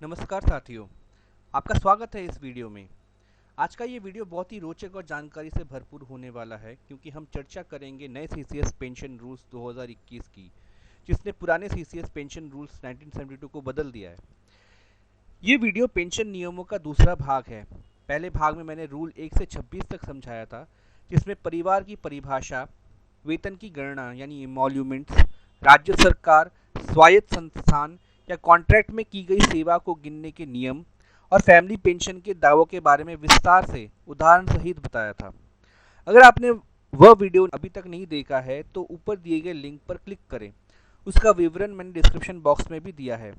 नमस्कार साथियों, आपका स्वागत है इस वीडियो में। आज का ये वीडियो बहुत ही रोचक और जानकारी से भरपूर होने वाला है क्योंकि हम चर्चा करेंगे नए सीसीएस पेंशन रूल्स 2021 की, जिसने पुराने सीसीएस पेंशन रूल्स 1972 को बदल दिया है। ये वीडियो पेंशन नियमों का दूसरा भाग है। पहले भाग में मैंने रूल 1 से 26 तक समझाया था, जिसमें परिवार की परिभाषा, वेतन की गणना यानी इमोल्यूमेंट्स, राज्य सरकार, स्वायत्त संस्थान या कॉन्ट्रैक्ट में की गई सेवा को गिनने के नियम और फैमिली पेंशन के दावों के बारे में विस्तार से उदाहरण सहित बताया था। अगर आपने वह वीडियो अभी तक नहीं देखा है तो ऊपर दिए गए लिंक पर क्लिक करें। उसका विवरण मैंने डिस्क्रिप्शन बॉक्स में भी दिया है।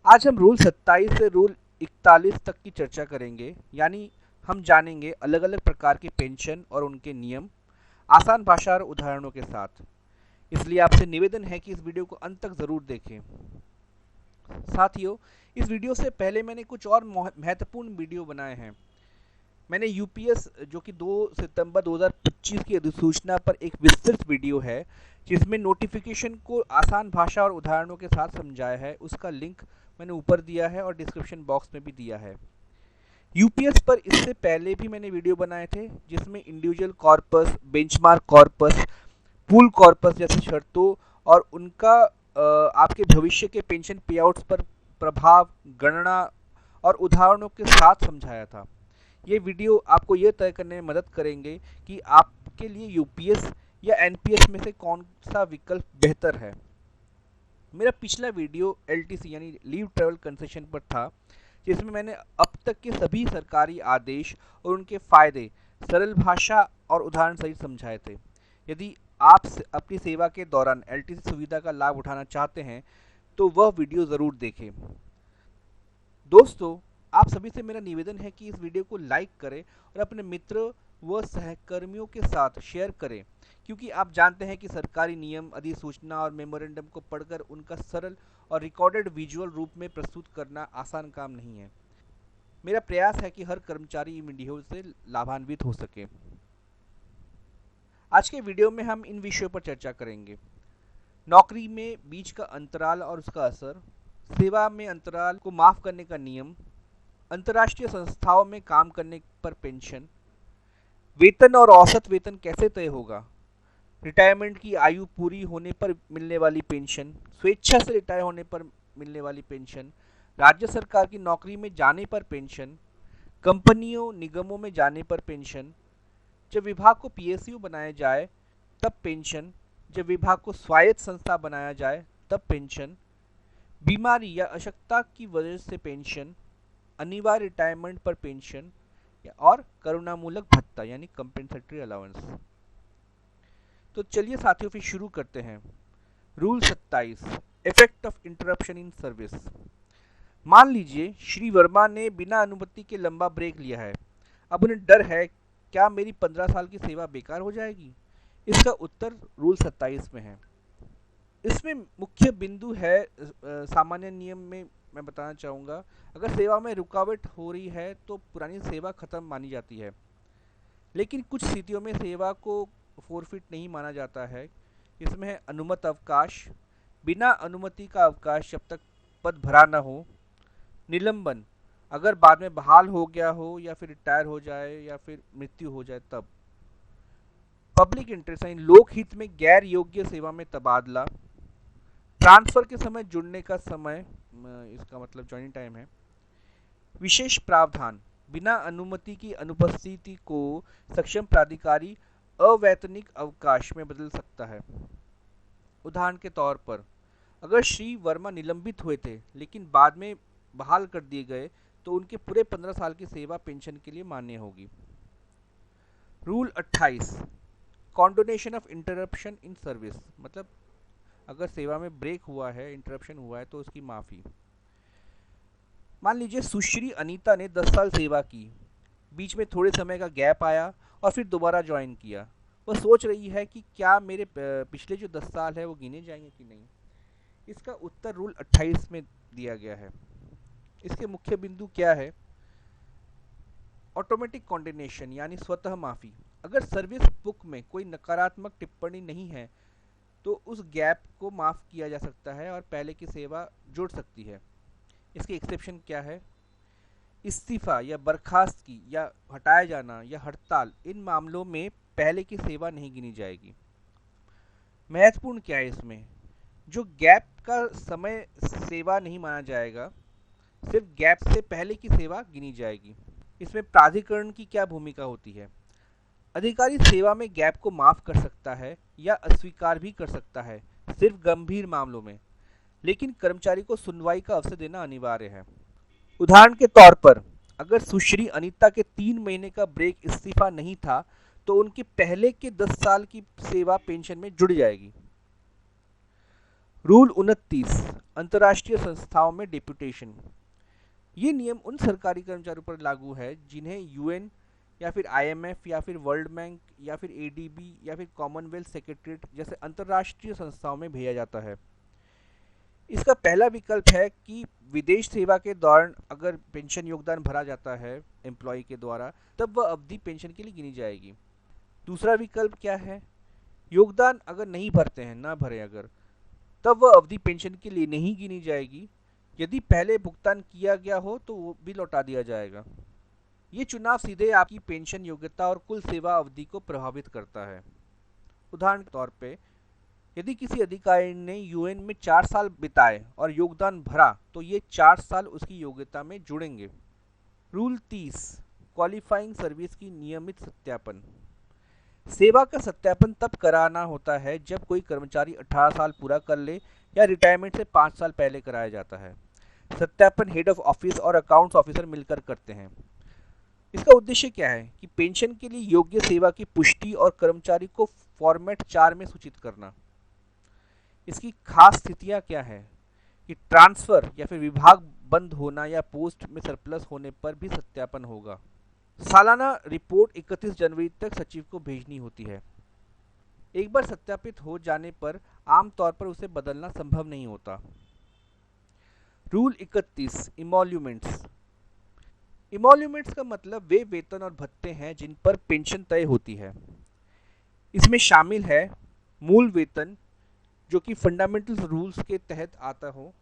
आज हम रूल 27 से रूल 41 तक की चर्चा करेंगे, यानी हम जानेंगे अलग अलग प्रकार की पेंशन और उनके नियम, आसान भाषा और उदाहरणों के साथ। इसलिए आपसे निवेदन है कि इस वीडियो को अंत तक ज़रूर देखें। साथियों, इस वीडियो से पहले मैंने कुछ और महत्वपूर्ण वीडियो बनाए हैं। मैंने यूपीएस जो कि 2 सितंबर 2025 की अधिसूचना पर एक विस्तृत वीडियो है, जिसमें नोटिफिकेशन को आसान भाषा और उदाहरणों के साथ समझाया है। उसका लिंक मैंने ऊपर दिया है और डिस्क्रिप्शन बॉक्स में भी दिया है। यूपीएस पर इससे पहले भी मैंने वीडियो बनाए थे, जिसमें individual corpus, benchmark corpus, pool corpus जैसी शर्तों और उनका आपके भविष्य के पेंशन पेआउट्स पर प्रभाव, गणना और उदाहरणों के साथ समझाया था। ये वीडियो आपको ये तय करने में मदद करेंगे कि आपके लिए यूपीएस या एनपीएस में से कौन सा विकल्प बेहतर है। मेरा पिछला वीडियो एलटीसी यानी लीव ट्रैवल कंसेशन पर था, जिसमें मैंने अब तक के सभी सरकारी आदेश और उनके फ़ायदे सरल भाषा और उदाहरण सहित समझाए थे। यदि आप अपनी सेवा के दौरान एलटीसी सुविधा का लाभ उठाना चाहते हैं तो वह वीडियो ज़रूर देखें। दोस्तों, आप सभी से मेरा निवेदन है कि इस वीडियो को लाइक करें और अपने मित्र व सहकर्मियों के साथ शेयर करें, क्योंकि आप जानते हैं कि सरकारी नियम, अधिसूचना और मेमोरेंडम को पढ़कर उनका सरल और रिकॉर्डेड विजुअल रूप में प्रस्तुत करना आसान काम नहीं है। मेरा प्रयास है कि हर कर्मचारी इन वीडियो से लाभान्वित हो सके। आज के वीडियो में हम इन विषयों पर चर्चा करेंगे: नौकरी में बीच का अंतराल और उसका असर, सेवा में अंतराल को माफ करने का नियम, अंतर्राष्ट्रीय संस्थाओं में काम करने पर पेंशन, वेतन और औसत वेतन कैसे तय होगा, रिटायरमेंट की आयु पूरी होने पर मिलने वाली पेंशन, स्वेच्छा से रिटायर होने पर मिलने वाली पेंशन, राज्य सरकार की नौकरी में जाने पर पेंशन, कंपनियों निगमों में जाने पर पेंशन, जब विभाग को पीएसयू बनाया जाए तब पेंशन, जब विभाग को स्वायत्त संस्था बनाया जाए तब पेंशन, बीमारी या अशक्तता की वजह से पेंशन, अनिवार्य रिटायरमेंट पर पेंशन और करुणामूलक भत्ता यानी कंपेंसेटरी अलाउंस। तो चलिए साथियों, फिर शुरू करते हैं। Rule 27, effect of interruption in service. मान लीजिए श्री वर्मा ने बिना अनुमति के लंबा ब्रेक लिया है। अब उन्हें डर है, क्या मेरी 15 साल की सेवा बेकार हो जाएगी? इसका उत्तर रूल 27 में है। इसमें मुख्य बिंदु है, सामान्य नियम में मैं बताना चाहूँगा, अगर सेवा में रुकावट हो रही है तो पुरानी सेवा खत्म मानी जाती है। लेकिन कुछ स्थितियों में सेवा को फोरफिट नहीं माना जाता है। इसमें है अनुमत अवकाश, बिना अनुमति का अवकाश जब तक पद भरा न हो, निलंबन, अगर बाद में बहाल हो गया हो या फिर रिटायर हो जाए या फिर मृत्यु हो जाए तब, पब्लिक इंटरेस्ट यानी लोक हित में गैर योग्य सेवा में तबादला, ट्रांसफर के समय जुड़ने का समय, इसका मतलब ज्वाइनिंग टाइम है, विशेष प्रावधान, बिना अनुमति की अनुपस्थिति को सक्षम प्राधिकारी अवैतनिक अवकाश में बदल सकता है। उदाहरण के तौर पर, अगर श्री वर्मा निलंबित हुए थे लेकिन बाद में बहाल कर दिए गए तो उनके पूरे 15 साल की सेवा पेंशन के लिए मान्य होगी। Rule 28, condonation of interruption in service, मतलब अगर सेवा में ब्रेक हुआ है, इंटरप्शन हुआ है तो उसकी माफ़ी। मान लीजिए सुश्री अनीता ने 10 साल सेवा की, बीच में थोड़े समय का गैप आया और फिर दोबारा ज्वाइन किया। वह सोच रही है कि क्या मेरे पिछले जो 10 साल है वो गिने जाएंगे कि नहीं। इसका उत्तर रूल 28 में दिया गया है। इसके मुख्य बिंदु क्या है? ऑटोमेटिक कॉन्डोनेशन यानी स्वतः माफ़ी, अगर सर्विस बुक में कोई नकारात्मक टिप्पणी नहीं है तो उस गैप को माफ़ किया जा सकता है और पहले की सेवा जुड़ सकती है। इसके एक्सेप्शन क्या है? इस्तीफा या बर्खास्त की या हटाया जाना या हड़ताल, इन मामलों में पहले की सेवा नहीं गिनी जाएगी। महत्वपूर्ण क्या है इसमें? जो गैप का समय सेवा नहीं माना जाएगा, सिर्फ गैप से पहले की सेवा गिनी जाएगी। इसमें प्राधिकरण की क्या भूमिका होती है? अधिकारी सेवा में गैप को माफ कर सकता है या अस्वीकार भी कर सकता है, सिर्फ गंभीर मामलों में, लेकिन कर्मचारी को सुनवाई का अवसर देना अनिवार्य है। उदाहरण के तौर पर, अगर सुश्री अनीता के 3 महीने का ब्रेक इस्तीफा नहीं था, तो उनके पहले के 10 साल की सेवा पेंशन में जुड़ जाएगी। रूल 29, अंतर्राष्ट्रीय संस्थाओं में डेपुटेशन। ये नियम उन सरकारी कर्मचारियों पर लागू है जिन्हें यूएन या फिर आईएमएफ या फिर वर्ल्ड बैंक या फिर एडीबी या फिर कॉमनवेल्थ सेक्रेटरीट जैसे अंतर्राष्ट्रीय संस्थाओं में भेजा जाता है। इसका पहला विकल्प है कि विदेश सेवा के दौरान अगर पेंशन योगदान भरा जाता है एम्प्लॉय के द्वारा, तब वह अवधि पेंशन के लिए गिनी जाएगी। दूसरा विकल्प क्या है? योगदान अगर नहीं भरते हैं, ना भरे अगर, तब वह अवधि पेंशन के लिए नहीं गिनी जाएगी। यदि पहले भुगतान किया गया हो तो वो भी लौटा दिया जाएगा। ये चुनाव सीधे आपकी पेंशन योग्यता और कुल सेवा अवधि को प्रभावित करता है। उदाहरण के तौर पे, यदि किसी अधिकारी ने यूएन में 4 साल बिताए और योगदान भरा, तो ये 4 साल उसकी योग्यता में जुड़ेंगे। रूल 30, क्वालिफाइंग सर्विस की नियमित सत्यापन। सेवा का सत्यापन तब कराना होता है जब कोई कर्मचारी 18 साल पूरा कर ले या रिटायरमेंट से 5 साल पहले कराया जाता है। सत्यापन हेड ऑफ ऑफिस और अकाउंट्स ऑफिसर मिलकर करते हैं। इसका उद्देश्य क्या है कि पेंशन के लिए योग्य सेवा की पुष्टि और कर्मचारी को फॉर्मेट 4 में सूचित करना। इसकी खास स्थितियां क्या है कि ट्रांसफर या फिर विभाग बंद होना या पोस्ट में सरप्लस होने पर भी सत्यापन होगा। सालाना रिपोर्ट 31 जनवरी तक सचिव को भेजनी होती है। एक बार सत्यापित हो जाने पर आमतौर पर उसे बदलना संभव नहीं होता। Rule 31, emoluments. इमोल्यूमेंट्स का मतलब वे वेतन और भत्ते हैं जिन पर पेंशन तय होती है। इसमें शामिल है मूल वेतन, जो कि फंडामेंटल रूल्स के तहत आता हो,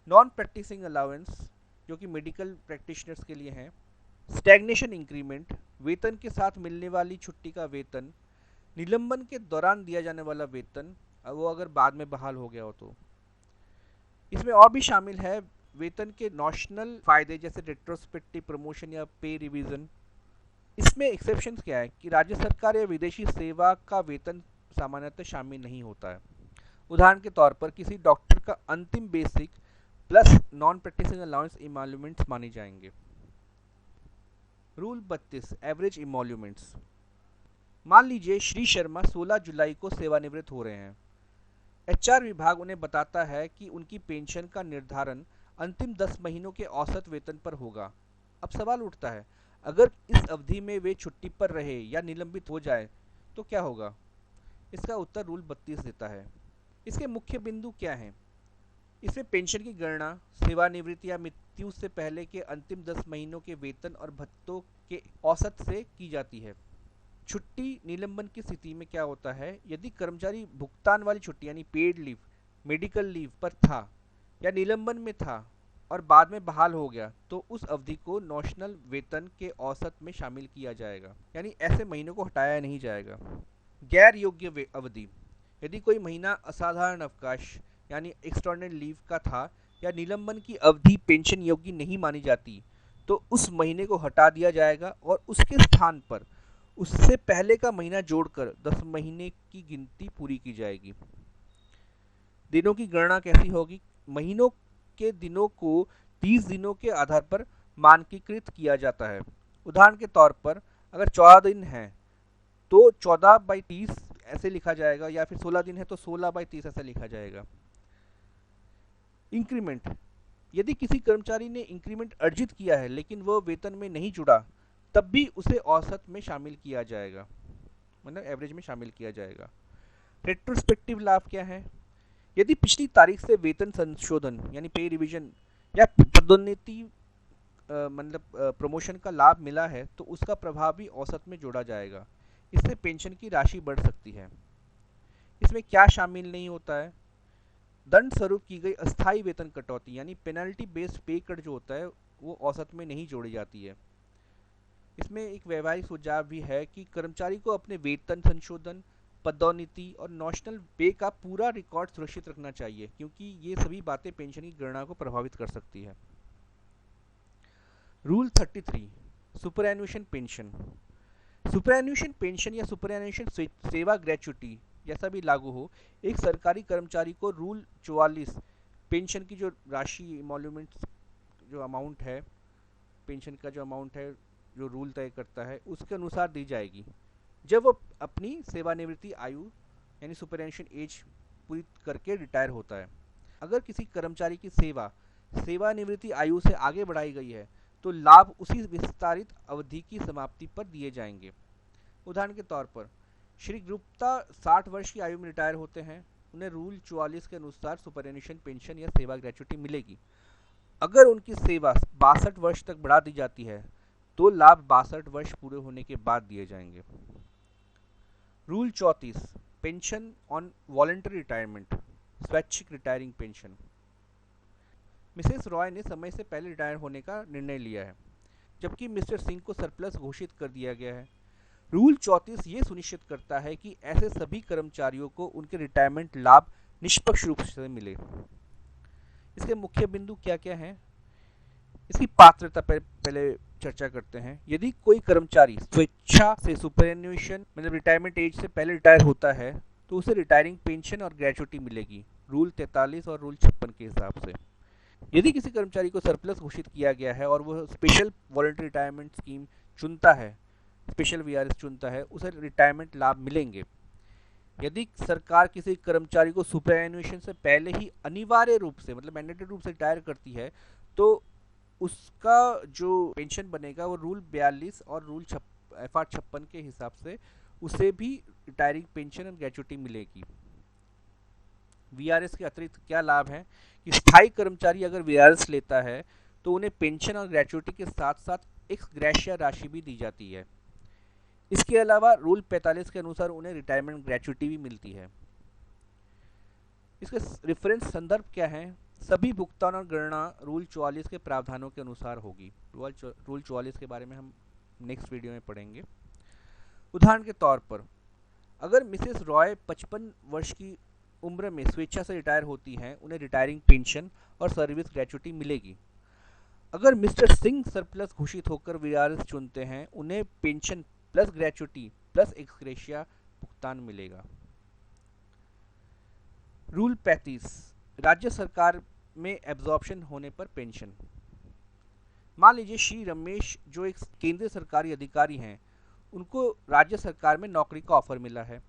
नॉन प्रैक्टिसिंग अलाउंस, जो कि मेडिकल प्रैक्टिशनर्स के लिए हैं, स्टैग्नेशन इंक्रीमेंट, वेतन के साथ मिलने वाली छुट्टी का वेतन, निलंबन के दौरान दिया जाने वाला वेतन, वो अगर बाद में बहाल हो गया हो तो। इसमें और भी शामिल है वेतन के नॉशनल फायदे जैसे रेट्रोस्पेक्टिव प्रमोशन या पे रिवीजन। इसमें एक्सेप्शंस क्या है कि राज्य सरकार या विदेशी सेवा का वेतन सामान्यतः शामिल नहीं होता है। उदाहरण के तौर पर किसी डॉक्टर का अंतिम basic plus non practising allowance emoluments माने जाएंगे। Rule 32, average emoluments. मान लीजिए श्री शर्मा 16 जुलाई को सेवानिवृत्त हो रहे हैं। एचआर विभाग उन्हें बताता है कि उनकी पेंशन का निर्धारण अंतिम 10 महीनों के औसत वेतन पर होगा। अब सवाल उठता है, अगर इस अवधि में वे छुट्टी पर रहे या निलंबित हो जाए तो क्या होगा? इसका उत्तर रूल 32 देता है। इसके मुख्य बिंदु क्या हैं? इसमें पेंशन की गणना सेवानिवृत्ति या मृत्यु से पहले के अंतिम 10 महीनों के वेतन और भत्तों के औसत से की जाती है। छुट्टी निलंबन की स्थिति में क्या होता है? यदि कर्मचारी भुगतान वाली छुट्टी यानी पेड लीव, मेडिकल लीव पर था या निलंबन में था और बाद में बहाल हो गया, तो उस अवधि को नॉशनल वेतन के औसत में शामिल किया जाएगा, यानी ऐसे महीनों को हटाया नहीं जाएगा। गैर योग्य अवधि, यदि कोई महीना असाधारण अवकाश यानी एक्स्ट्राऑर्डिनरी लीव का था या निलंबन की अवधि पेंशन योग्य नहीं मानी जाती, तो उस महीने को हटा दिया जाएगा और उसके स्थान पर उससे पहले का महीना जोड़कर 10 महीने की गिनती पूरी की जाएगी। दिनों की गणना कैसी होगी? महीनों के दिनों को 30 दिनों के आधार पर मानकीकृत किया जाता है। उदाहरण के तौर पर अगर 14 दिन हैं तो 14/30 ऐसे लिखा जाएगा, या फिर 16 दिन है तो 16/30 ऐसे लिखा जाएगा। इंक्रीमेंट, यदि किसी कर्मचारी ने इंक्रीमेंट अर्जित किया है लेकिन वह वेतन में नहीं जुड़ा, तब भी उसे औसत में शामिल किया जाएगा, मतलब एवरेज में शामिल किया जाएगा। रेट्रोस्पेक्टिव लाभ क्या है? यदि पिछली तारीख से वेतन संशोधन यानी पे रिवीजन या पदोन्नति मतलब प्रमोशन का लाभ मिला है, तो उसका प्रभाव भी औसत में जोड़ा जाएगा। इससे पेंशन की राशि बढ़ सकती है। इसमें क्या शामिल नहीं होता है? दंड स्वरूप की गई अस्थायी वेतन कटौती यानी पेनल्टी बेस्ड पे कट जो होता है वो औसत में नहीं जोड़ी जाती है। इसमें एक वैवाहिक सुझाव भी है कि कर्मचारी को अपने वेतन संशोधन, पदोन्नति और नॉशनल पे का पूरा रिकॉर्ड सुरक्षित रखना चाहिए, क्योंकि ये सभी बातें पेंशन की गणना को प्रभावित कर सकती है। Rule 33, superannuation pension. Superannuation pension या सुपरएन्युएशन सेवा ग्रेच्युटी जैसा भी लागू हो, एक सरकारी कर्मचारी को रूल 44 पेंशन की जो राशि इमोल्यूमेंट जो अमाउंट है, पेंशन का जो अमाउंट है जो रूल तय करता है उसके अनुसार दी जाएगी जब वो अपनी सेवानिवृत्ति आयु यानी सुपरएन्युएशन एज पूरी करके रिटायर होता है। अगर किसी कर्मचारी की सेवानिवृत्ति आयु से आगे बढ़ाई गई है तो लाभ उसी विस्तारित अवधि की समाप्ति पर दिए जाएंगे। उदाहरण के तौर पर श्री गुप्ता 60 वर्ष की आयु में रिटायर होते हैं, उन्हें रूल 44 के अनुसार सुपरएन्युएशन पेंशन या सेवा ग्रेच्युटी मिलेगी। अगर उनकी सेवा 62 वर्ष तक बढ़ा दी जाती है तो लाभ 62 वर्ष पूरे होने के बाद दिए जाएंगे। Rule 34, pension on voluntary retirement, स्वैच्छिक रिटायरिंग पेंशन। मिसेस रॉय ने समय से पहले रिटायर होने का निर्णय लिया है, जबकि मिस्टर सिंह को सरप्लस घोषित कर दिया गया है। रूल 34 ये सुनिश्चित करता है कि ऐसे सभी कर्मचारियों को उनके रिटायरमेंट लाभ निष्पक्ष रूप से मिले। इसके मुख्य बिंदु क्या क्या हैं? इसकी पात्रता पहले चर्चा करते हैं। यदि कोई कर्मचारी स्वेच्छा से सुपरएन्युएशन मतलब रिटायरमेंट एज से पहले रिटायर होता है तो उसे रिटायरिंग पेंशन और ग्रेच्युटी मिलेगी रूल 43 और रूल 56 के हिसाब से। यदि किसी कर्मचारी को सरप्लस घोषित किया गया है और वह स्पेशल वॉलंटरी रिटायरमेंट स्कीम चुनता है, स्पेशल वीआरएस चुनता है, उसे रिटायरमेंट लाभ मिलेंगे। यदि सरकार किसी कर्मचारी को सुपरएन्युएशन से पहले ही अनिवार्य रूप से मतलब मैंडेटरी रूप से रिटायर करती है तो उसका जो पेंशन बनेगा वो रूल 42 और रूल FR 56 के हिसाब से उसे भी रिटायरिंग पेंशन और ग्रेच्युटी मिलेगी। वीआरएस के अतिरिक्त क्या लाभ है कि स्थायी कर्मचारी अगर वीआरएस लेता है तो उन्हें पेंशन और ग्रेच्युटी के साथ साथ एक्स ग्रेशिया राशि भी दी जाती है। इसके अलावा रूल 45 के अनुसार उन्हें रिटायरमेंट ग्रेच्युटी भी मिलती है। इसके रेफरेंस संदर्भ क्या है? सभी भुगतान और गणना रूल 44 के प्रावधानों के अनुसार होगी। रूल 44 के बारे में हम नेक्स्ट वीडियो में पढ़ेंगे। उदाहरण के तौर पर अगर मिसेस रॉय 55 वर्ष की उम्र में स्वेच्छा से रिटायर होती हैं, उन्हें रिटायरिंग पेंशन और सर्विस ग्रेच्युटी मिलेगी। अगर मिस्टर सिंह सरप्लस घोषित होकर वीआरएस चुनते हैं, उन्हें pension plus gratuity plus x gratia भुगतान मिलेगा। रूल 35, राज्य सरकार में एब्जॉर्प्शन होने पर पेंशन। मान लीजिए श्री रमेश जो एक केंद्रीय सरकारी अधिकारी हैं, उनको राज्य सरकार में नौकरी का ऑफर मिला है।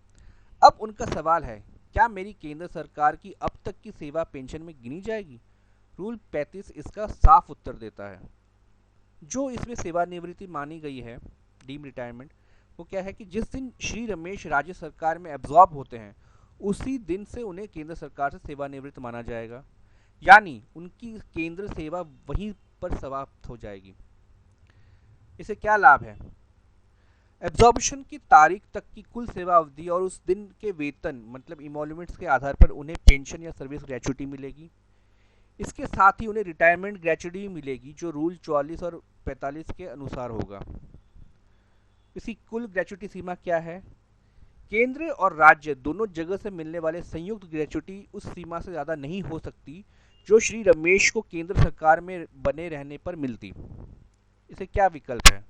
अब उनका सवाल है, क्या मेरी केंद्र सरकार की अब तक की सेवा पेंशन में गिनी जाएगी? रूल 35 इसका साफ उत्तर देता है। जो इसमें सेवानिवृत्ति मानी गई है, डीम रिटायरमेंट, वो क्या है कि जिस दिन श्री रमेश राज्य सरकार में एब्जॉर्ब होते हैं उसी दिन से उन्हें केंद्र सरकार से सेवानिवृत्त माना जाएगा, यानी उनकी केंद्र सेवा वहीं पर समाप्त हो जाएगी। इसे क्या लाभ है? एब्जॉर्प्शन की तारीख तक की कुल सेवा अवधि और उस दिन के वेतन मतलब इमोल्यूमेंट्स के आधार पर उन्हें पेंशन या सर्विस ग्रेच्युटी मिलेगी। इसके साथ ही उन्हें रिटायरमेंट ग्रेच्युटी मिलेगी जो रूल 44 और 45 के अनुसार होगा। इसकी कुल ग्रेच्युटी सीमा क्या है? केंद्र और राज्य दोनों जगह से मिलने वाले संयुक्त ग्रेच्युटी उस सीमा से ज़्यादा नहीं हो सकती जो श्री रमेश को केंद्र सरकार में बने रहने पर मिलती। इसे क्या विकल्प है?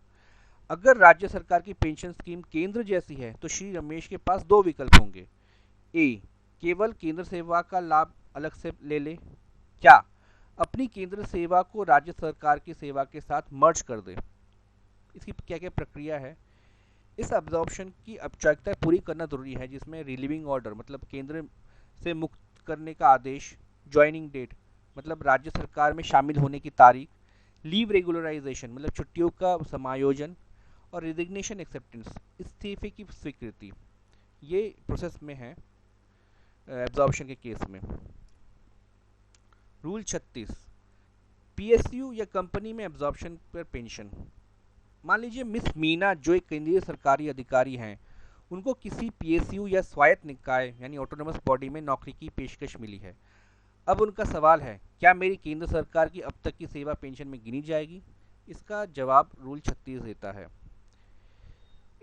अगर राज्य सरकार की पेंशन स्कीम केंद्र जैसी है तो श्री रमेश के पास दो विकल्प होंगे। ए, केवल केंद्र सेवा का लाभ अलग से ले ले, क्या अपनी केंद्र सेवा को राज्य सरकार की सेवा के साथ मर्ज कर दे। इसकी क्या क्या प्रक्रिया है? इस अब्जॉर्प्शन की औपचारिकता पूरी करना जरूरी है, जिसमें रिलीविंग ऑर्डर मतलब केंद्र से मुक्त करने का आदेश, ज्वाइनिंग डेट मतलब राज्य सरकार में शामिल होने की तारीख, लीव रेगुलराइजेशन मतलब छुट्टियों का समायोजन और रिजिग्नेशन एक्सेप्टेंस इस्तीफे की स्वीकृति, ये प्रोसेस में है एब्जॉर्प्शन के केस में। रूल 36, पीएसयू या कंपनी में एब्जॉर्प्शन पर पेंशन। मान लीजिए मिस मीना जो एक केंद्रीय सरकारी अधिकारी हैं, उनको किसी पीएसयू या स्वायत्त निकाय यानी ऑटोनोमस बॉडी में नौकरी की पेशकश मिली है। अब उनका सवाल है, क्या मेरी केंद्र सरकार की अब तक की सेवा पेंशन में गिनी जाएगी? इसका जवाब रूल 36 देता है।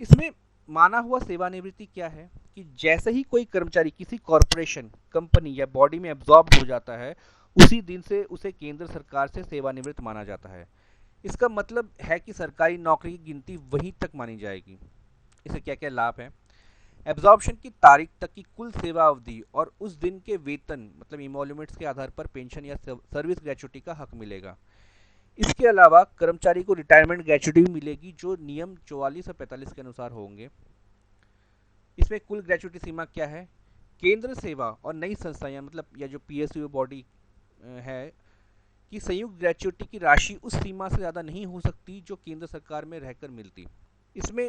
इसमें माना हुआ सेवानिवृत्ति क्या है कि जैसे ही कोई कर्मचारी किसी कॉरपोरेशन, कंपनी या बॉडी में एब्जॉर्ब हो जाता है, उसी दिन से उसे केंद्र सरकार से सेवानिवृत्त माना जाता है। इसका मतलब है कि सरकारी नौकरी की गिनती वहीं तक मानी जाएगी। इससे क्या क्या लाभ है? एब्जॉर्प्शन की तारीख तक की कुल सेवा अवधि और उस दिन के वेतन मतलब इमोल्यूमेंट्स के आधार पर पेंशन या सर्विस ग्रेचुटी का हक मिलेगा। इसके अलावा कर्मचारी को रिटायरमेंट ग्रेचुटी भी मिलेगी, जो नियम 44 और 45 के अनुसार होंगे। इसमें कुल ग्रेचुटी सीमा क्या है? केंद्र सेवा और नई संस्थाएं मतलब या जो पीएसयू बॉडी है कि संयुक्त ग्रेचुटी की राशि उस सीमा से ज़्यादा नहीं हो सकती जो केंद्र सरकार में रहकर मिलती। इसमें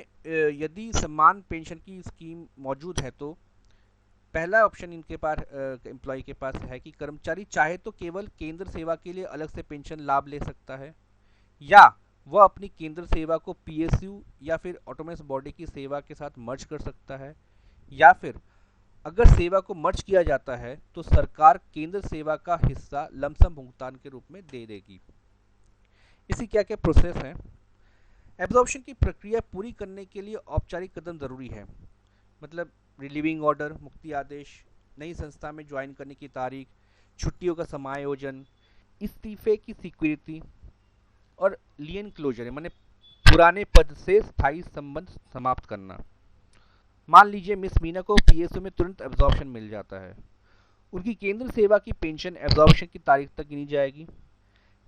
यदि समान पेंशन की स्कीम मौजूद है तो पहला ऑप्शन इनके पास एम्प्लॉय के पास है कि कर्मचारी चाहे तो केवल केंद्र सेवा के लिए अलग से पेंशन लाभ ले सकता है, या वह अपनी केंद्र सेवा को पीएसयू या फिर ऑटोनमस बॉडी की सेवा के साथ मर्ज कर सकता है, या फिर अगर सेवा को मर्ज किया जाता है तो सरकार केंद्र सेवा का हिस्सा लमसम भुगतान के रूप में दे देगी। इसी क्या क्या प्रोसेस है? एब्जॉर्प्शन की प्रक्रिया पूरी करने के लिए औपचारिक कदम जरूरी है, मतलब रिलीविंग ऑर्डर, मुक्ति आदेश, नई संस्था में ज्वाइन करने की तारीख, छुट्टियों का समायोजन, इस्तीफे की स्वीकृति और लियन क्लोजर माने पुराने पद से स्थायी संबंध समाप्त करना। मान लीजिए मिस मीना को पीएसयू में तुरंत एब्जॉर्प्शन मिल जाता है, उनकी केंद्र सेवा की पेंशन एब्जॉर्प्शन की तारीख तक गिनी जाएगी।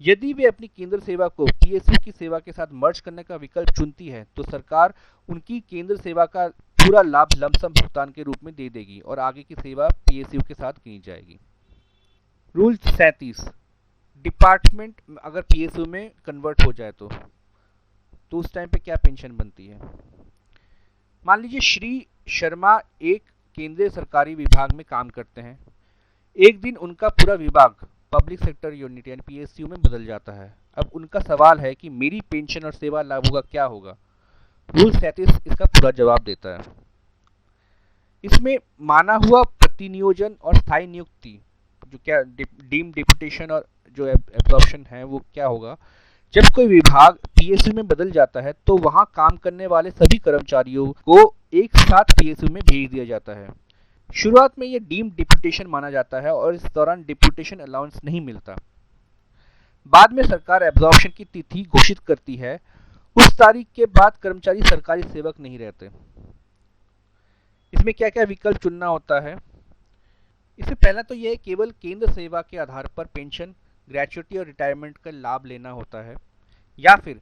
यदि वे अपनी केंद्र सेवा को पीएसयू की सेवा के साथ मर्ज करने का विकल्प चुनती है तो सरकार उनकी केंद्र सेवा का पूरा लाभ लमसम भुगतान के रूप में दे देगी और आगे की सेवा पीएसयू के साथ गिनी जाएगी। रूल 37, डिपार्टमेंट अगर पीएसयू में कन्वर्ट हो जाए तो उस टाइम पे क्या पेंशन बनती है? मान लीजिए श्री शर्मा एक केंद्रीय सरकारी विभाग में काम करते हैं। एक दिन उनका पूरा विभाग पब्लिक सेक्टर यूनिट यानी पीएसयू में बदल जाता है। अब उनका सवाल है कि मेरी पेंशन और सेवा लाभों का क्या होगा? रूल 37 इसका पूरा जवाब देता है। इसमें माना हुआ प्रतिनियोजन और स्थायी नियुक्ति जो क्या डीम डिप्यूटेशन और जो एब्जॉर्प्शन है वो क्या होगा? जब कोई विभाग पीएसयू में बदल जाता है तो वहां काम करने वाले सभी कर्मचारियों को एक साथ पीएसयू में भेज दिया जाता है। शुरुआत में यह डीम डिप्यूटेशन माना जाता है और इस दौरान डिप्यूटेशन अलाउंस नहीं मिलता। बाद में सरकार एब्जॉर्प्शन की तिथि घोषित करती है, उस तारीख के बाद कर्मचारी सरकारी सेवक नहीं रहते। इसमें क्या क्या विकल्प चुनना होता है? इससे पहला तो यह केवल केंद्र सेवा के आधार पर पेंशन, ग्रेचुटी और रिटायरमेंट का लाभ लेना होता है, या फिर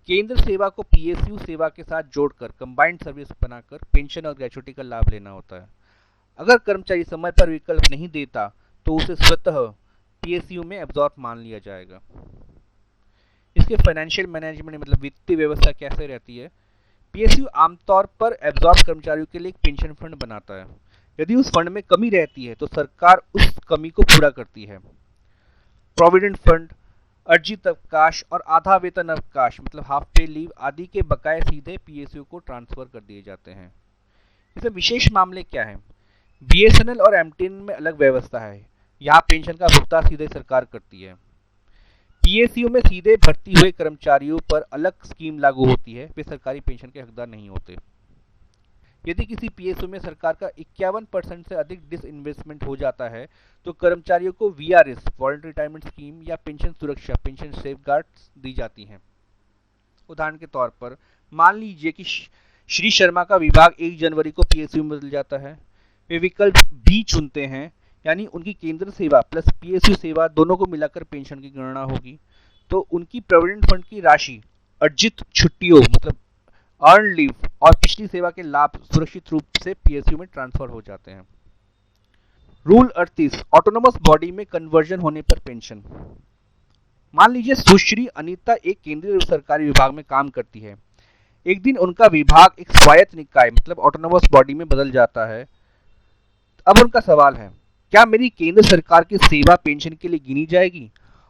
केंद्र सेवा को पीएसयू सेवा के साथ जोड़कर कंबाइंड सर्विस बनाकर पेंशन और ग्रेचुटी का लाभ लेना होता है। अगर कर्मचारी समय पर विकल्प नहीं देता तो उसे स्वतः पीएसयू में एब्जॉर्ब मान लिया जाएगा। इसके फाइनेंशियल मैनेजमेंट मतलब वित्तीय व्यवस्था कैसे रहती है? पीएसयू आमतौर पर एब्जॉर्ब कर्मचारियों के लिए एक पेंशन फंड बनाता है। यदि उस फंड में कमी रहती है तो सरकार उस कमी को पूरा करती है। प्रोविडेंट फंड, अर्जित अवकाश और आधा वेतन अवकाश मतलब हाफ पे लीव आदि के बकाये सीधे पीएसयू को ट्रांसफर कर दिए जाते हैं। इसमें विशेष मामले क्या है? बीएसएनएल और एमटीएन में अलग व्यवस्था है, यहाँ पेंशन का भुगतान सीधे सरकार करती है। पीएसयू में सीधे भर्ती हुए कर्मचारियों पर अलग स्कीम लागू होती है, वे सरकारी पेंशन के हकदार नहीं होते। यदि किसी पीएसयू में सरकार का 51% से अधिक डिसइन्वेस्टमेंट हो जाता है तो कर्मचारियों को वीआरएस वॉलंटरी रिटायरमेंट स्कीम या पेंशन सुरक्षा पेंशन सेफगार्ड्स दी जाती हैं। उदाहरण के तौर पर मान लीजिए कि श्री शर्मा का विभाग 1 जनवरी को पीएसयू में बदल जाता है। वे विकल्प बी चुनते हैं, यानी उनकी केंद्र सेवा प्लस पीएसयू सेवा दोनों को मिलाकर पेंशन की गणना होगी, तो उनकी प्रोविडेंट फंड की राशि अर्जित छुट्टियों मतलब अर्न लीव और पिछली सेवा के लाभ सुरक्षित रूप से पीएसयू में ट्रांसफर हो जाते हैं। रूल 38, ऑटोनोमस बॉडी में कन्वर्जन होने पर पेंशन। मान लीजिए सुश्री अनीता एक केंद्रीय सरकारी विभाग में काम करती है। एक दिन उनका विभाग एक स्वायत्त निकाय मतलब ऑटोनोमस बॉडी में बदल जाता है। अब उनका सवाल है, क्या मेरी केंद्र सरकार की सेवा पेंशन के लिए गिनी जाएगी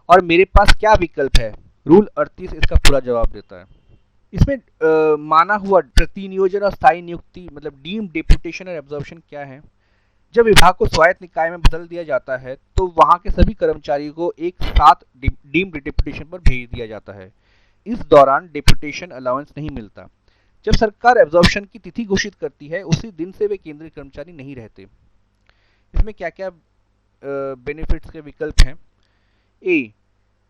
और मेरे पास क्या विकल्प है? रूल 38 इसका पूरा जवाब देता है। इसमें माना हुआ प्रतिनियोजन और स्थायी नियुक्ति मतलब डीम डेपुटेशन और एब्जॉर्प्शन क्या है? जब विभाग को स्वायत्त निकाय में बदल दिया जाता है तो वहां के सभी कर्मचारियों को एक साथ डीम्ड डिप्यूटेशन पर भेज दिया जाता है। इस दौरान डिप्यूटेशन अलाउंस नहीं मिलता। जब सरकार एब्जॉर्प्शन की तिथि घोषित करती है उसी दिन से वे केंद्रीय कर्मचारी नहीं रहते। इसमें क्या क्या बेनिफिट्स के विकल्प हैं? ए,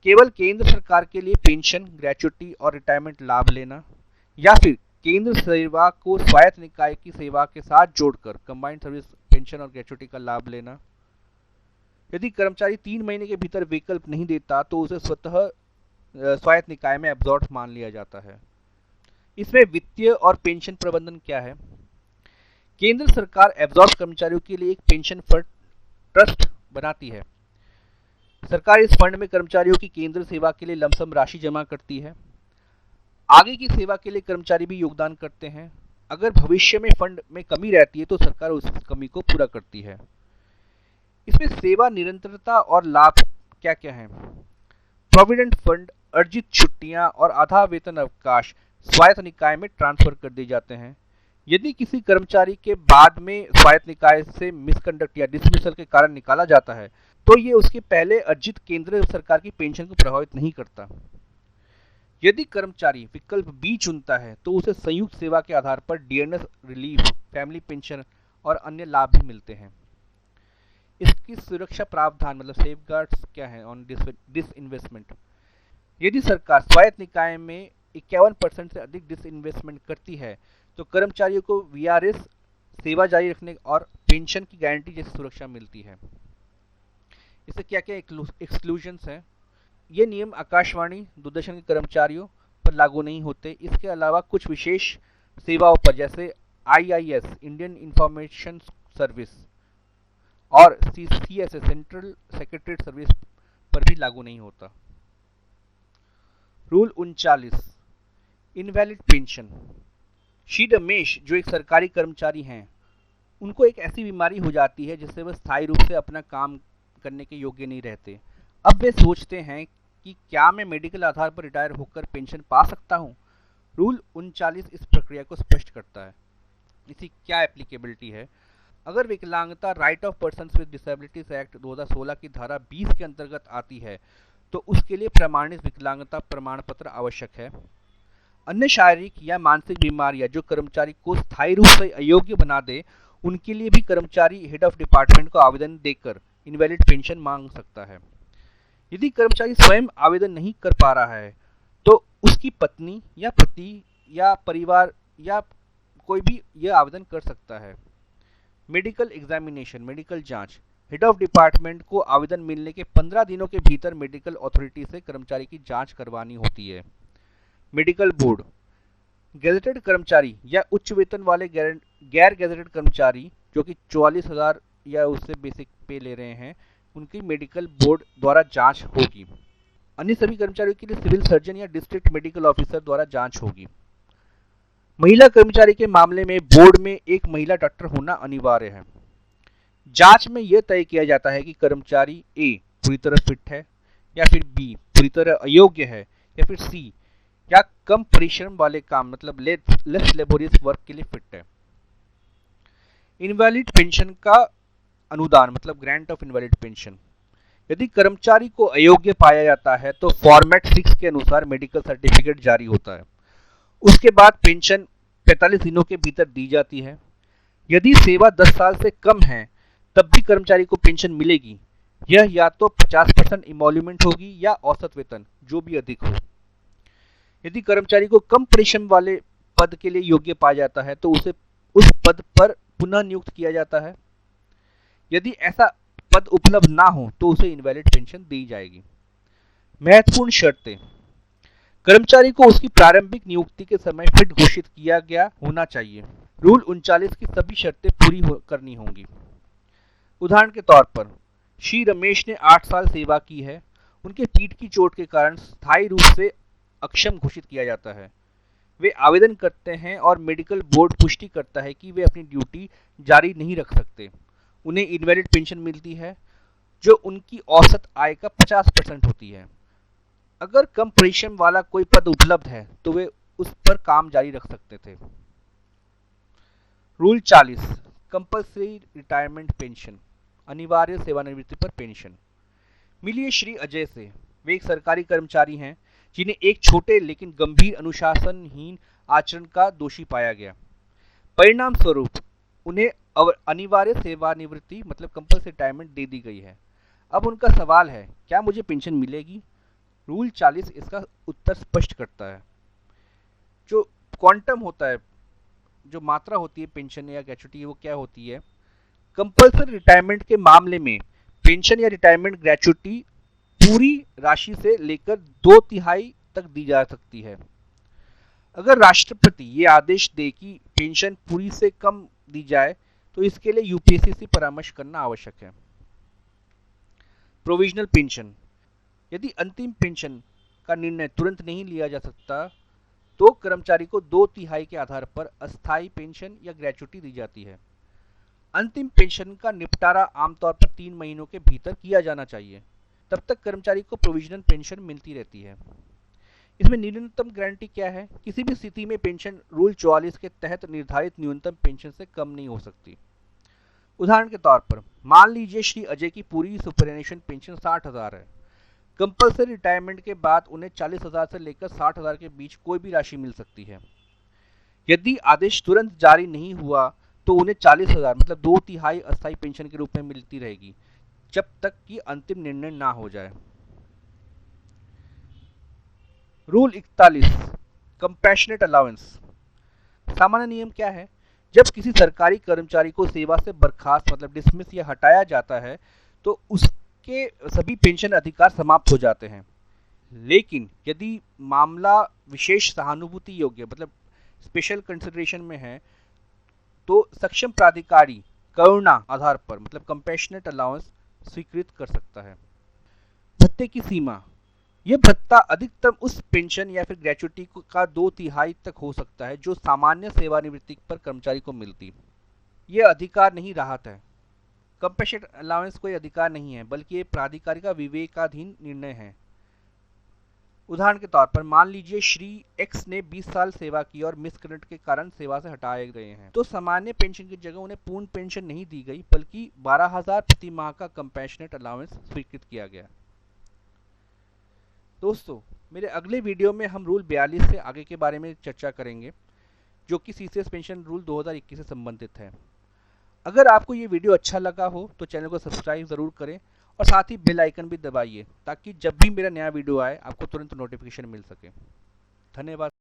केवल केंद्र सरकार के लिए पेंशन, ग्रेच्युटी और रिटायरमेंट लाभ लेना, या फिर केंद्र सेवा को स्वायत्त निकाय की सेवा के साथ जोड़कर कंबाइंड सर्विस पेंशन और ग्रेच्युटी का लाभ लेना। यदि कर्मचारी 3 महीने के भीतर विकल्प नहीं देता तो उसे स्वतः स्वायत्त निकाय में एब्जॉर्ब मान लिया जाता है। इसमें वित्तीय और पेंशन प्रबंधन क्या है? केंद्र सरकार एब्जॉर्ब कर्मचारियों के लिए एक पेंशन फंड ट्रस्ट बनाती है। सरकार इस फंड में कर्मचारियों की केंद्र सेवा के लिए लमसम राशि जमा करती है। आगे की सेवा के लिए कर्मचारी भी योगदान करते हैं। अगर भविष्य में फंड में कमी रहती है तो सरकार उस कमी को पूरा करती है। इसमें सेवा निरंतरता और लाभ क्या क्या हैं? प्रोविडेंट फंड, अर्जित छुट्टियां और आधा वेतन अवकाश स्वायत्त निकाय में ट्रांसफर कर दिए जाते हैं। यदि किसी कर्मचारी के बाद में स्वायत्त निकाय से मिसकंडक्ट या डिसमिसल के कारण निकाला जाता है तो ये उसके पहले अर्जित केंद्र सरकार की पेंशन को प्रभावित नहीं करता। यदि कर्मचारी विकल्प बी चुनता है तो उसे संयुक्त सेवा के आधार पर डीएनएस रिलीफ, फैमिली पेंशन और अन्य लाभ भी मिलते हैं। इसकी सुरक्षा प्रावधान मतलब सेफगार्ड्स क्या है ऑन डिसइन्वेस्टमेंट? यदि सरकार स्वायत्त निकाय में 51% से अधिक डिसइन्वेस्टमेंट करती है तो कर्मचारियों को वीआरएस, सेवा जारी रखने और पेंशन की गारंटी जैसी सुरक्षा मिलती है। इससे क्या क्या एक्सक्लूजन्स हैं? ये नियम आकाशवाणी, दूरदर्शन के कर्मचारियों पर लागू नहीं होते। इसके अलावा कुछ विशेष सेवाओं पर जैसे आईआईएस, इंडियन इंफॉर्मेशन सर्विस, और सीसीएस, सेंट्रल सेक्रेटरीट सर्विस पर भी लागू नहीं होता। Rule 39, invalid pension. Shri Ramesh जो एक सरकारी कर्मचारी हैं, उनको एक ऐसी बीमारी हो जाती है जिससे वह स्थायी रूप से अपना काम करने के योग्य नहीं रहते। अब वे सोचते हैं कि क्या मैं मेडिकल आधार पर रिटायर होकर पेंशन पा सकता हूं? रूल 39 इस प्रक्रिया को स्पष्ट करता है। इसकी क्या एप्लीकेबिलिटी है? अगर विकलांगता right of persons with disabilities act 2016 की धारा 20 के अंतर्गत आती है तो उसके लिए प्रमाणित विकलांगता प्रमाण पत्र आवश्यक है। अन्य शारीरिक या मानसिक बीमारियां जो कर्मचारी को स्थायी रूप से अयोग्य बना दे, उनके लिए भी कर्मचारी हेड ऑफ डिपार्टमेंट को आवेदन देकर इनवैलिड पेंशन मांग सकता है। यदि कर्मचारी स्वयं आवेदन नहीं कर पा रहा है तो उसकी पत्नी या पति या परिवार या कोई भी यह आवेदन कर सकता है। मेडिकल एग्जामिनेशन, मेडिकल जांच। हेड ऑफ डिपार्टमेंट को आवेदन मिलने के 15 दिनों के भीतर मेडिकल अथॉरिटी से कर्मचारी की जांच करवानी होती है। मेडिकल बोर्ड, गैजेटेड कर्मचारी या उच्च वेतन वाले गैर गैजेटेड कर्मचारी जो कि 44,000 या उससे बेसिक पे ले रहे हैं, उनकी मेडिकल बोर्ड द्वारा जांच होगी। अन्य सभी कर्मचारियों के लिए सिविल सर्जन या डिस्ट्रिक्ट मेडिकल ऑफिसर द्वारा जांच होगी। महिला कर्मचारी के मामले में बोर्ड में एक महिला डॉक्टर होना अनिवार्य है। जांच में यह तय किया जाता है कि कर्मचारी ए पूरी तरह फिट है, या फिर बी पूरी तरह अयोग्य है, या फिर सी या कम परिश्रम वाले काम मतलब लेस लेबोरियस वर्क के लिए फिट है। इनवैलिड पेंशन का अनुदान मतलब ग्रांट ऑफ इनवैलिड पेंशन। यदि कर्मचारी को अयोग्य पाया जाता है तो फॉर्मेट 6 के अनुसार मेडिकल सर्टिफिकेट जारी होता है। उसके बाद पेंशन 45 दिनों के भीतर दी जाती है। यदि सेवा 10 साल से कम है तब भी कर्मचारी को पेंशन मिलेगी। यह या तो 50% इमोल्यूमेंट होगी या औसत वेतन जो भी अधिक हो। यदि कर्मचारी को कम परिश्रम वाले पद के लिए योग्य पाया जाता है तो उसे उस पद पर पुनः नियुक्त किया जाता है। यदि ऐसा पद उपलब्ध ना हो तो उसे इनवैलिड पेंशन दी जाएगी। महत्वपूर्ण शर्तें, कर्मचारी को उसकी प्रारंभिक नियुक्ति के समय फिट घोषित किया गया होना चाहिए। रूल 39 की सभी शर्तें पूरी करनी होंगी। उदाहरण के तौर पर श्री रमेश ने 8 साल सेवा की है। उनके पीठ की चोट के कारण स्थायी रूप से अक्षम घोषित किया जाता है। वे आवेदन करते हैं और मेडिकल बोर्ड पुष्टि करता है कि वे अपनी ड्यूटी जारी नहीं रख सकते। उन्हें इनवैलिड पेंशन मिलती है जो उनकी औसत आय का 50% होती है। अगर कम परिश्रम वाला कोई पद उपलब्ध है तो वे उस पर काम जारी रख सकते थे। रूल 40, कंपल्सरी रिटायरमेंट पेंशन, अनिवार्य सेवानिवृत्ति पर पेंशन। मिलिए श्री अजय से। वे एक सरकारी कर्मचारी हैं जिन्हें एक छोटे लेकिन गंभीर अनुशासनहीन आचरण का दोषी पाया गया। परिणाम स्वरूप उन्हें अनिवार्य सेवानिवृत्ति मतलब कंपल्सरी रिटायरमेंट दे दी गई है। अब उनका सवाल है, क्या मुझे पेंशन मिलेगी? रूल 40 इसका उत्तर स्पष्ट करता है। जो क्वांटम होता है, जो मात्रा होती है पेंशन या ग्रेच्युटी, वो क्या होती है? कंपल्सरी रिटायरमेंट के मामले में पेंशन या रिटायरमेंट ग्रेच्युटी पूरी राशि से लेकर 2/3 तक दी जा सकती है। अगर राष्ट्रपति ये आदेश दे कि पेंशन पूरी से कम दी जाए तो इसके लिए यूपीएससी से परामर्श करना आवश्यक है। प्रोविजनल पेंशन, यदि अंतिम पेंशन का निर्णय तुरंत नहीं लिया जा सकता तो कर्मचारी को 2/3 के आधार पर अस्थायी पेंशन या ग्रेच्युटी दी जाती है। अंतिम पेंशन का निपटारा आमतौर पर 3 महीनों के भीतर किया जाना चाहिए, तब तक कर्मचारी को प्रोविजनल पेंशन मिलती रहती है। इसमें न्यूनतम गारंटी क्या है? किसी भी स्थिति में पेंशन रूल 44 के तहत निर्धारित न्यूनतम पेंशन से कम नहीं हो सकती। उदाहरण के तौर पर मान लीजिए श्री अजय की पूरी सुपरएनुएशन पेंशन 60,000 है। कंपल्सरी रिटायरमेंट के बाद उन्हें 40,000 से लेकर 60,000 के बीच कोई भी राशि मिल सकती है। यदि आदेश तुरंत जारी नहीं हुआ तो उन्हें 40,000 मतलब 2/3 अस्थायी पेंशन के रूप में मिलती रहेगी जब तक कि अंतिम निर्णय ना हो जाए। Rule 41 compassionate allowance. सामान्य नियम क्या है? जब किसी सरकारी कर्मचारी को सेवा से बर्खास्त मतलब डिसमिस या हटाया जाता है तो उसके सभी पेंशन अधिकार समाप्त हो जाते हैं। लेकिन यदि मामला विशेष सहानुभूति योग्य मतलब स्पेशल कंसिडरेशन में है तो सक्षम प्राधिकारी करुणा आधार पर मतलब कंपैशनेट अलाउंस स्वीकृत कर सकता है। भत्ते की सीमा, यह भत्ता अधिकतम उस पेंशन या फिर ग्रेच्युटी का 2/3 तक हो सकता है जो सामान्य सेवानिवृत्ति पर कर्मचारी को मिलती। यह अधिकार नहीं, राहत है। कंपैशनेट अलाउंस कोई अधिकार नहीं है बल्कि ये प्राधिकारी का विवेकाधीन निर्णय है। उदाहरण के तौर पर मान लीजिए श्री एक्स ने 20 साल सेवा की और मिसकरेंट के कारण सेवा से हटाए गए हैं तो सामान्य पेंशन की जगह उन्हें पूर्ण पेंशन नहीं दी गई बल्कि 12,000 प्रति माह का कंपैशनेट अलाउंस स्वीकृत किया गया। दोस्तों, मेरे अगले वीडियो में हम रूल 42 से आगे के बारे में चर्चा करेंगे जो कि सीसीएस पेंशन रूल 2021 से संबंधित है। अगर आपको ये वीडियो अच्छा लगा हो तो चैनल को सब्सक्राइब ज़रूर करें और साथ ही बेल आइकन भी दबाइए ताकि जब भी मेरा नया वीडियो आए आपको तुरंत नोटिफिकेशन मिल सके। धन्यवाद।